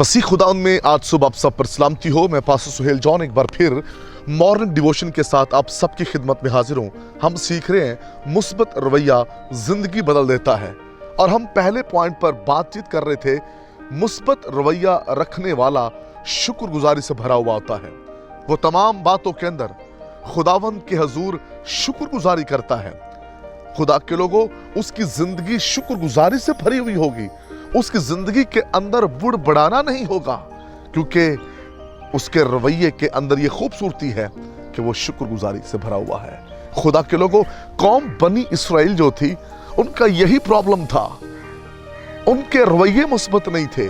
मसीह खुदा में आज सुबह आप सब पर सलामती हो। मैं पास्टर सुहेल जॉन एक बार फिर मॉर्निंग डिवोशन के साथ आप सबकी खिदमत में हाजिर हूँ। हम सीख रहे हैं मुस्बत रवैया जिंदगी बदल देता है, और हम पहले पॉइंट पर बातचीत कर रहे थे। मुस्बत रवैया रखने वाला शुक्रगुजारी से भरा हुआ होता है। वो तमाम बातों के अंदर खुदावंद के हजूर शुक्रगुजारी करता है। खुदा के लोगों, उसकी जिंदगी शुक्रगुजारी से भरी हुई होगी। उसकी जिंदगी के अंदर बुड़बड़ाना नहीं होगा, क्योंकि उसके रवैये के अंदर ये खूबसूरती है कि वो शुक्रगुजारी से भरा हुआ है। खुदा के लोगों, कौम बनी इसराइल जो थी, उनका यही प्रॉब्लम था। उनके रवैये मुस्बत नहीं थे,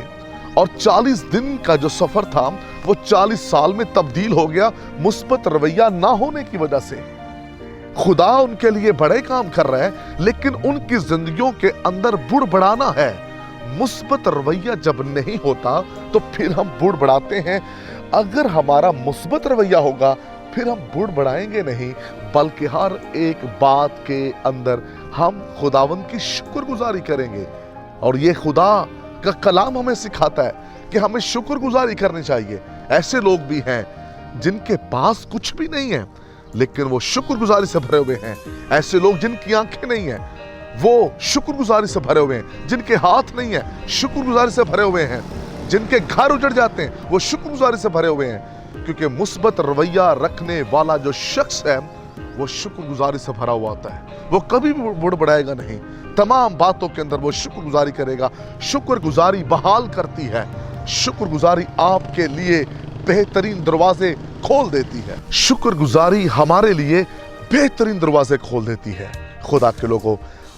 और 40 दिन का जो सफर था वो 40 साल में तब्दील हो गया मुस्बत रवैया ना होने की वजह से। खुदा उनके लिए बड़े काम कर रहा है, लेकिन उनकी जिंदगियों के अंदर बुड़बड़ाना है। मुस्बत रवैया जब नहीं होता तो फिर हम बुड़बड़ाते हैं। अगर हमारा मुस्बत रवैया होगा फिर हम बुड़बड़ाएंगे नहीं, बल्कि हर एक बात के अंदर हम खुदावंद की शुक्रगुजारी करेंगे। और ये खुदा का कलाम हमें सिखाता है कि हमें शुक्रगुजारी करनी चाहिए। ऐसे लोग भी हैं जिनके पास कुछ भी नहीं है, लेकिन वो शुक्रगुजारी से भरे हुए हैं। ऐसे लोग जिनकी आंखें नहीं है, वो शुक्रगुजारी से भरे हुए हैं। जिनके हाथ नहीं है, शुक्रगुजारी से भरे हुए हैं। जिनके घर उजड़ जाते हैं, वो शुक्रगुजारी से भरे हुए हैं। क्योंकि मुस्बत रवैया रखने वाला जो शख्स है, वो शुक्रगुजारी से भरा हुआ होता है। वो कभी भी बुड़बड़ाएगा नहीं। तमाम बातों के अंदर वो शुक्रगुजारी करेगा। शुक्रगुजारी बहाल करती है। शुक्रगुजारी आपके लिए बेहतरीन दरवाजे खोल देती है। शुक्रगुजारी हमारे लिए बेहतरीन दरवाजे खोल देती है। खुदा के लोगों,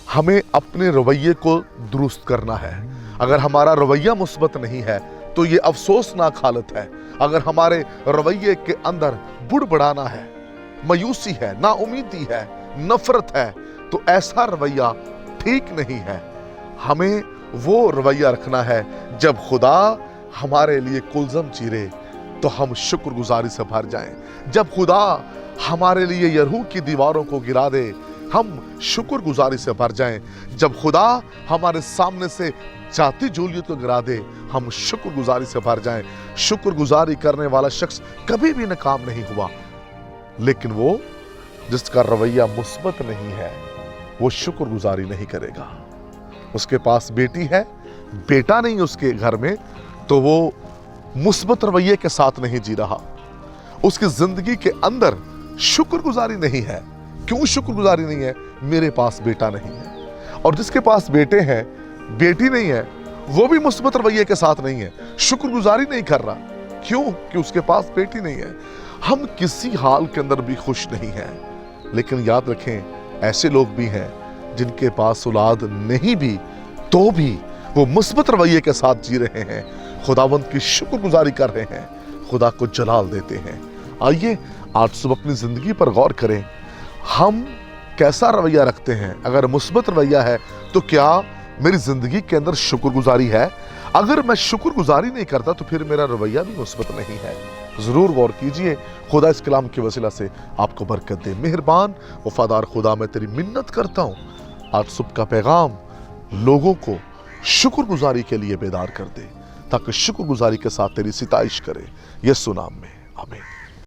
हमें अपने रवैये को दुरुस्त करना है। अगर हमारा रवैया मुस्बत नहीं है तो ये अफसोसनाक हालत है। अगर हमारे रवैये के अंदर बुड़बड़ाना है, मायूसी है, नाउमीदी है, नफरत है, तो ऐसा रवैया ठीक नहीं है। हमें वो रवैया रखना है जब खुदा हमारे लिए कुलज़म चीरे तो हम शुक्रगुजारी से भर जाएं। जब खुदा हमारे लिए यरीहो की दीवारों को गिरा दे, हम शुक्रगुजारी से भर जाएं। जब खुदा हमारे सामने से जाति जूलियत को गिरा दे, हम शुक्रगुजारी से भर जाएं। शुक्रगुजारी करने वाला शख्स कभी भी नाकाम नहीं हुआ, लेकिन वो जिसका रवैया मुस्बत नहीं है, वो शुक्रगुजारी नहीं करेगा। उसके पास बेटी है, बेटा नहीं उसके घर में, तो वो मुस्बत रवैये के साथ नहीं जी रहा। उसकी जिंदगी के अंदर शुक्रगुजारी नहीं है। क्यों शुक्रगुजारी नहीं है? मेरे पास बेटा नहीं है। और जिसके पास बेटे हैं, बेटी नहीं है, वो भी मुस्बत रवैये के साथ नहीं है, शुक्रगुजारी नहीं कर रहा। क्यों? कि उसके पास बेटी नहीं है। हम किसी हाल के अंदर भी खुश नहीं हैं, लेकिन याद रखें, ऐसे लोग भी हैं जिनके पास औलाद नहीं भी, तो भी वो मुस्बत रवैये के साथ जी रहे हैं। खुदावंद की शुक्रगुजारी कर रहे हैं, खुदा को जलाल देते हैं। आइए आज सुबह अपनी जिंदगी पर गौर करें। हम कैसा रवैया रखते हैं? अगर मुस्बत रवैया है तो क्या मेरी जिंदगी के अंदर शुक्रगुजारी है? अगर मैं शुक्रगुजारी नहीं करता तो फिर मेरा रवैया भी मुस्बत नहीं है। जरूर गौर कीजिए। खुदा इस कलाम की वसीला से आपको बरकत दे। मेहरबान वफादार खुदा, मैं तेरी मिन्नत करता हूँ, आज सुबह का पैगाम लोगों को शुक्रगुजारी के लिए बेदार कर दे, ताकि शुक्रगुजारी के साथ तेरी सिताइश करे। यीशु नाम में आमीन।